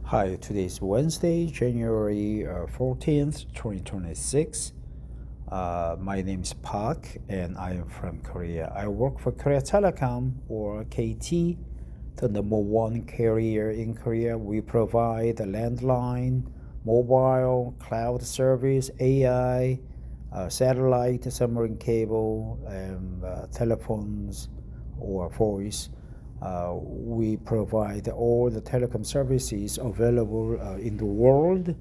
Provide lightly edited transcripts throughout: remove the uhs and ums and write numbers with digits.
Hi, today is Wednesday, January 14th, 2026. My name is Park and I am from Korea. I work for Korea Telecom or KT, the number one carrier in Korea. We provide a landline, mobile, cloud service, AI, satellite, submarine cable, and telephones or voice. We provide all the telecom services available in the world,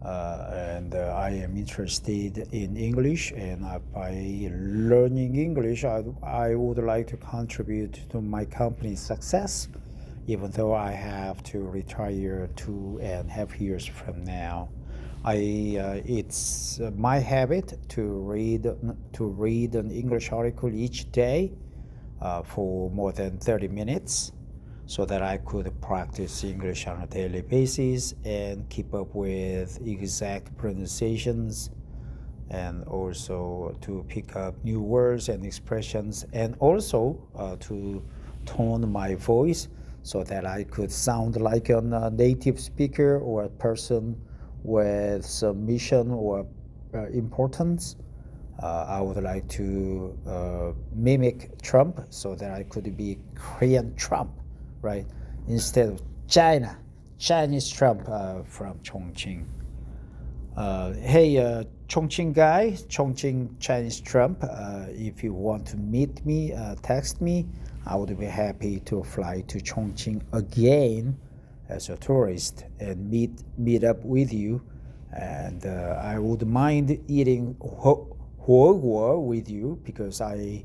and I am interested in English. And by learning English, I would like to contribute to my company's success, even though I have to retire 2.5 years from now. It's my habit to read an English article each day for more than 30 minutes so that I could practice English on a daily basis and keep up with exact pronunciations, and also to pick up new words and expressions, and also to tone my voice so that I could sound like a native speaker or a person with some mission or importance. I would like to mimic Trump so that I could be Korean Trump, right? Instead of Chinese Trump from Chongqing. Hey, Chongqing guy, Chongqing Chinese Trump, if you want to meet me, text me. I would be happy to fly to Chongqing again as a tourist and meet up with you. And I would mind eating Huoguo with you because I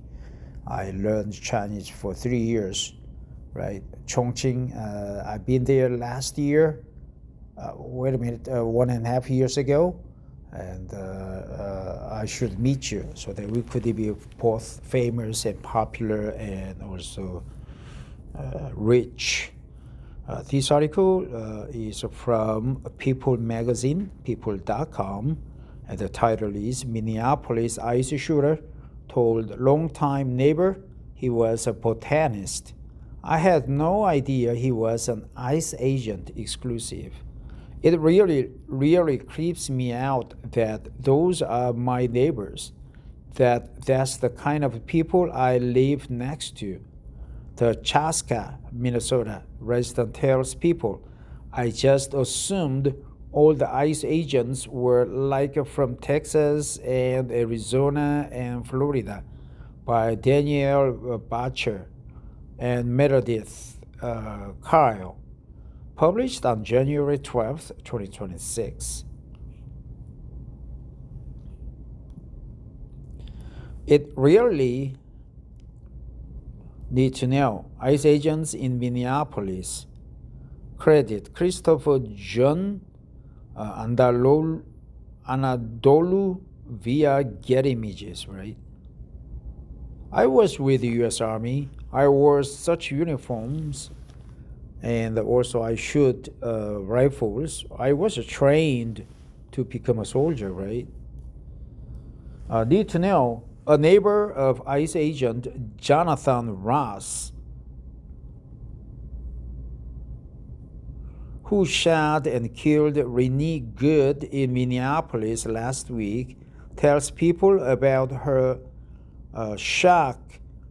learned Chinese for 3 years, right? Chongqing, I've been there last year. 1.5 years ago, and I should meet you so that we could be both famous and popular and also rich. This article is from People magazine, people.com, and the title is Minneapolis Ice Shooter Told Longtime Neighbor He Was a Botanist. I had no idea he was an ICE agent exclusive. It really creeps me out that those are my neighbors, that's the kind of people I live next to. The Chaska, Minnesota resident tells People, I just assumed all the ICE agents were like from Texas and Arizona and Florida, by Danielle Butcher and Meredith Kyle, published on January 12th, 2026. It really need to know. ICE agents in Minneapolis. Credit Christopher John Anadolu via Getty Images, right? I was with the U.S. Army. I wore such uniforms, and also I shoot rifles. I was trained to become a soldier, right? Need to know, a neighbor of ICE agent Jonathan Ross, who shot and killed Renee Good in Minneapolis last week, tells People about her shock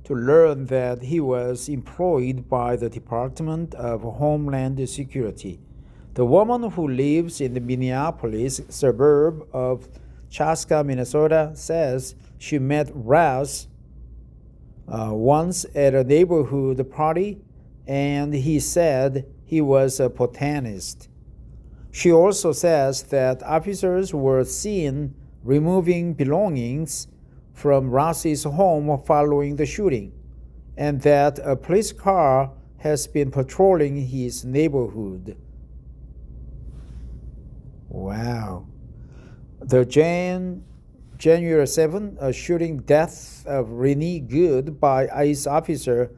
to learn that he was employed by the Department of Homeland Security. The woman, who lives in the Minneapolis suburb of Chaska, Minnesota, says she met Ross once at a neighborhood party, and he said he was a botanist. She also says that officers were seen removing belongings from Ross's home following the shooting, and that a police car has been patrolling his neighborhood. Wow. The January 7th shooting death of Renee Good by ICE officer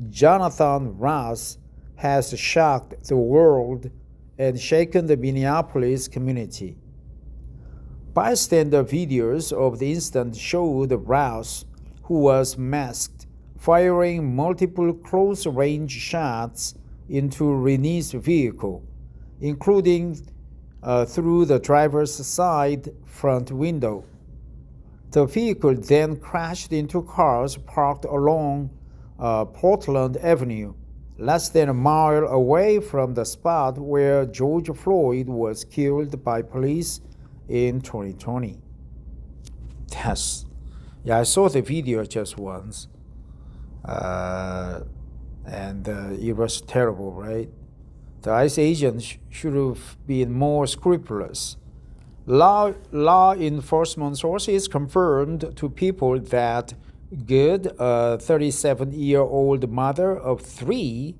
Jonathan Ross has shocked the world and shaken the Minneapolis community. Bystander videos of the incident showed Ross, who was masked, firing multiple close-range shots into Renee's vehicle. including through the driver's side front window. The vehicle then crashed into cars parked along Portland Avenue, less than a mile away from the spot where George Floyd was killed by police in 2020. Yeah, I saw the video just once, and it was terrible, right? The ICE agents should have been more scrupulous. Law enforcement sources confirmed to People that Good, a 37-year-old mother of 3,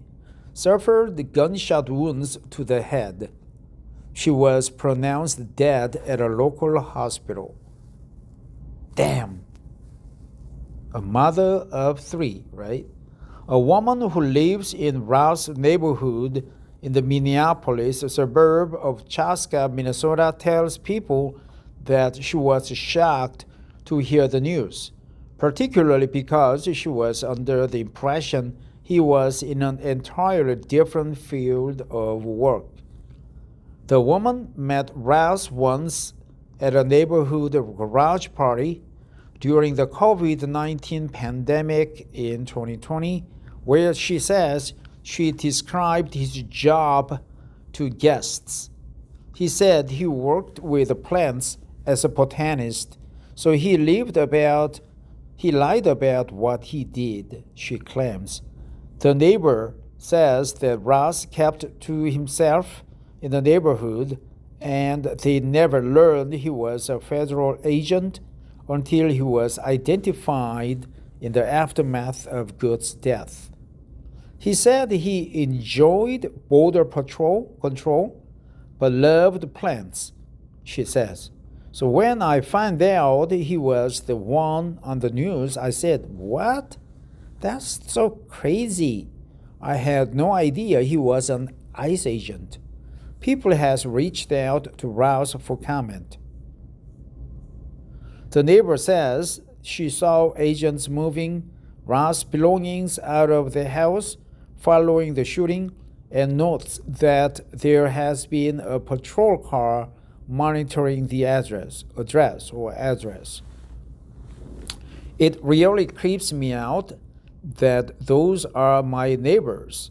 suffered gunshot wounds to the head. She was pronounced dead at a local hospital. Damn. A mother of 3, right? A woman who lives in Rouse neighborhood in the Minneapolis suburb of Chaska, Minnesota, tells People that she was shocked to hear the news, particularly because she was under the impression he was in an entirely different field of work. The woman met Rouse once at a neighborhood garage party during the COVID-19 pandemic in 2020, where she says she described his job to guests. He said he worked with plants as a botanist, so he lied about what he did, she claims. The neighbor says that Ross kept to himself in the neighborhood, and they never learned he was a federal agent until he was identified in the aftermath of Good's death. He said he enjoyed border control, but loved plants, she says. So when I found out he was the one on the news, I said, "What? That's so crazy. I had no idea he was an ICE agent." People has reached out to Rouse for comment. The neighbor says she saw agents moving Rouse's belongings out of the house following the shooting, and notes that there has been a patrol car monitoring the address. It really creeps me out that those are my neighbors,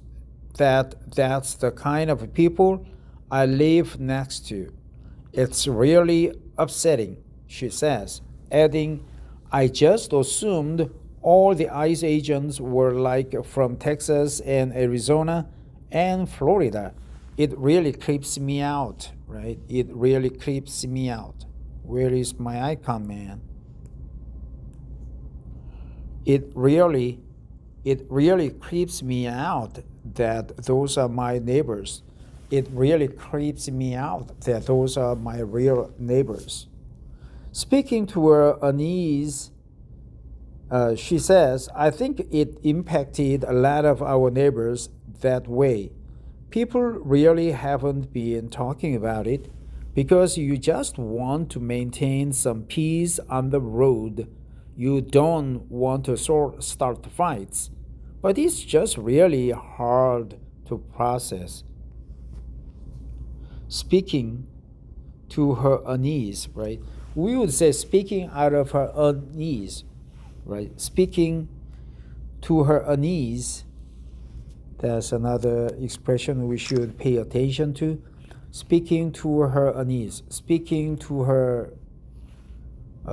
that's the kind of people I live next to. It's really upsetting, she says, adding, "I just assumed all the ICE agents were like from Texas and Arizona and Florida. It really creeps me out, right? It really creeps me out." Where is my icon, man? It really creeps me out that those are my neighbors. It really creeps me out that those are my real neighbors. Speaking to her unease, she says, "I think it impacted a lot of our neighbors that way. People really haven't been talking about it because you just want to maintain some peace on the road. You don't want to start fights. But it's just really hard to process." Speaking to her unease, right? We would say speaking out of her unease, right? Speaking to her unease, that's another expression we should pay attention to. Speaking to her unease, speaking to her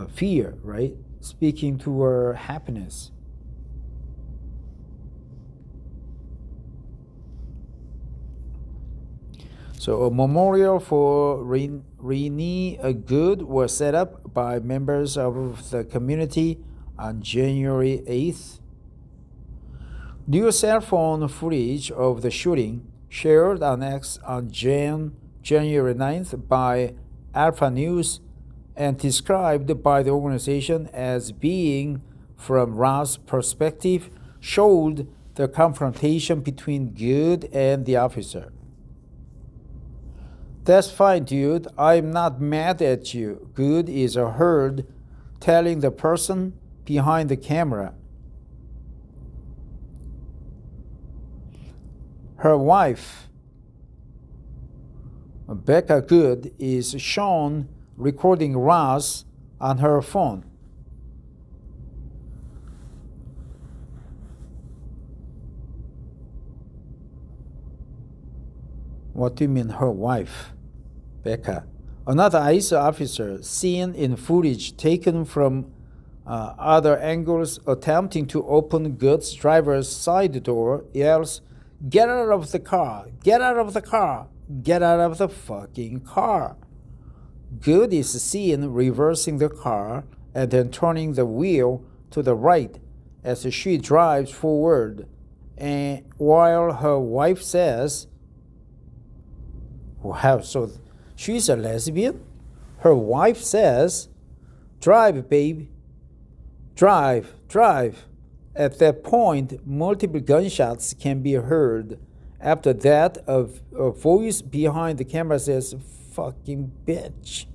fear, right? Speaking to her happiness. So a memorial for Renee Good was set up by members of the community on January 8th. New cell phone footage of the shooting shared on X on January 9th by Alpha News and described by the organization as being from Ra's perspective showed the confrontation between Good and the officer. "That's fine, dude. I'm not mad at you," Good is heard telling the person behind the camera. Her wife, Becca Good is shown recording Ross on her phone. What do you mean, her wife? Becca. Another ICE officer seen in footage taken from other angles attempting to open Good's driver's side door yells, "Get out of the car! Get out of the car! Get out of the fucking car!" Good is seen reversing the car and then turning the wheel to the right as she drives forward, and while her wife says, "Wow, so she's a lesbian?" Her wife says, "Drive, babe. Drive, drive." At that point, multiple gunshots can be heard. After that, a voice behind the camera says, "Fucking bitch."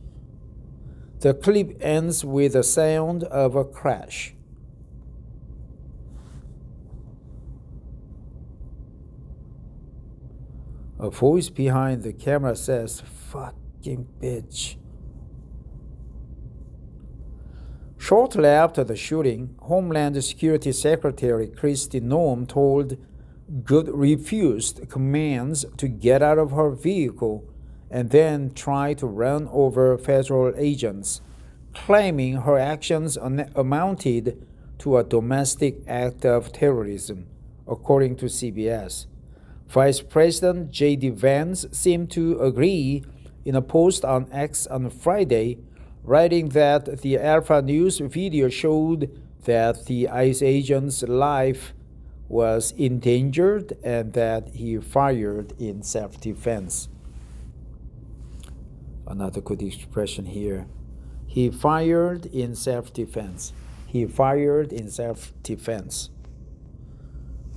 The clip ends with the sound of a crash. A voice behind the camera says, "Fucking bitch." Shortly after the shooting, Homeland Security Secretary Kristi Noem told Good refused commands to get out of her vehicle and then tried to run over federal agents, claiming her actions amounted to a domestic act of terrorism, according to CBS. Vice President J.D. Vance seemed to agree in a post on X on Friday, writing that the Alpha News video showed that the ICE agent's life was endangered and that he fired in self-defense. Another good expression here. He fired in self-defense. He fired in self-defense.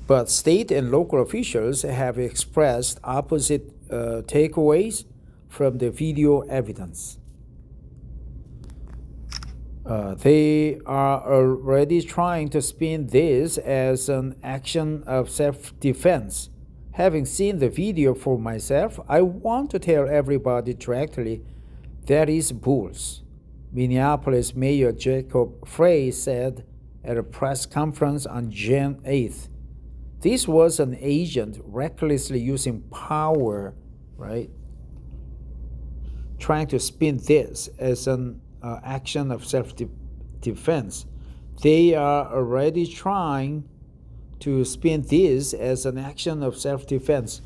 But state and local officials have expressed opposite takeaways from the video evidence. They are already trying to spin this as an action of self-defense. Having seen the video for myself, I want to tell everybody directly that is bulls. Minneapolis Mayor Jacob Frey said at a press conference on Jan 8th. This was an agent recklessly using power, right? Trying to spin this as an action of self-defense. They are already trying to spin this as an action of self-defense.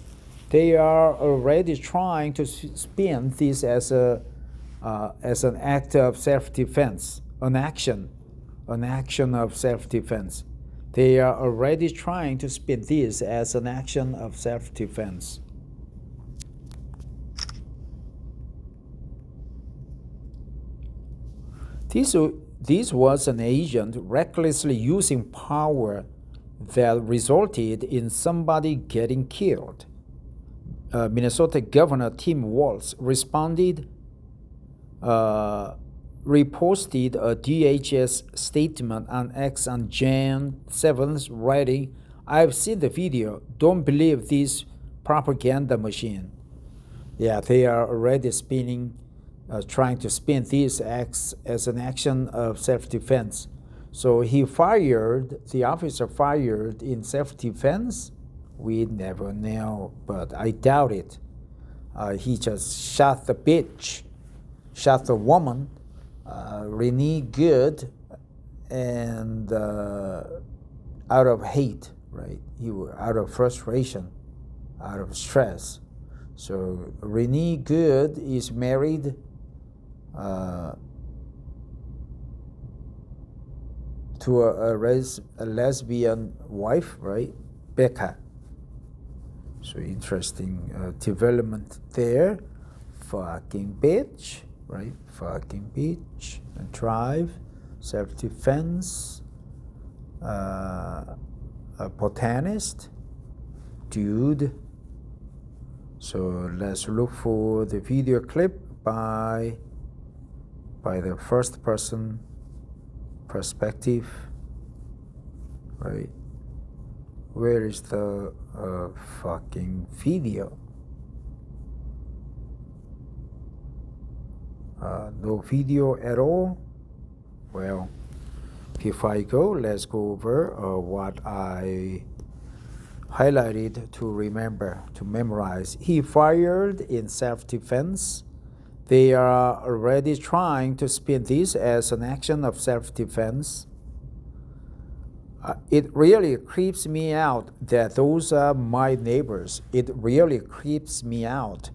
They are already trying to spin this as an act of self-defense, an action of self-defense. They are already trying to spin this as an action of self-defense. This was an agent recklessly using power that resulted in somebody getting killed. Minnesota Governor Tim Walz reposted a DHS statement on X on Jan 7th, writing, "I've seen the video. Don't believe this propaganda machine." Yeah, they are already trying to spin these acts as an action of self-defense. So the officer fired in self-defense? We never know, but I doubt it. He just shot the bitch, shot the woman, Renee Good, and out of hate, right? He was out of frustration, out of stress. So Renee Good is married to a lesbian wife, right? Becca. So interesting development there. Fucking bitch, right? Fucking bitch. And drive, self-defense, a botanist, dude. So let's look for the video clip by the first person perspective, right? Where is the fucking video? No video at all. Well, before I go, let's go over what I highlighted to remember, to memorize. He fired in self-defense. They are already trying to spin this as an action of self-defense. It really creeps me out that those are my neighbors. It really creeps me out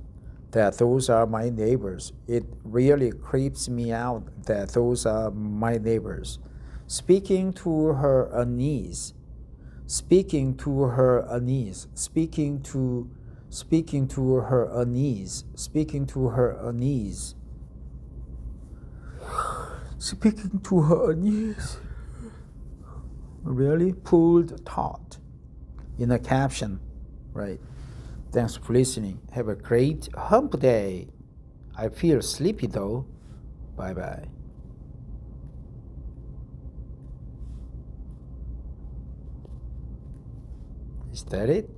that those are my neighbors. It really creeps me out that those are my neighbors. Speaking to her unease. Speaking to her unease. Speaking to her unease. Speaking to her unease. Speaking to her unease. Really pulled taut in a caption, right? Thanks for listening. Have a great hump day. I feel sleepy though. Bye-bye. Is that it?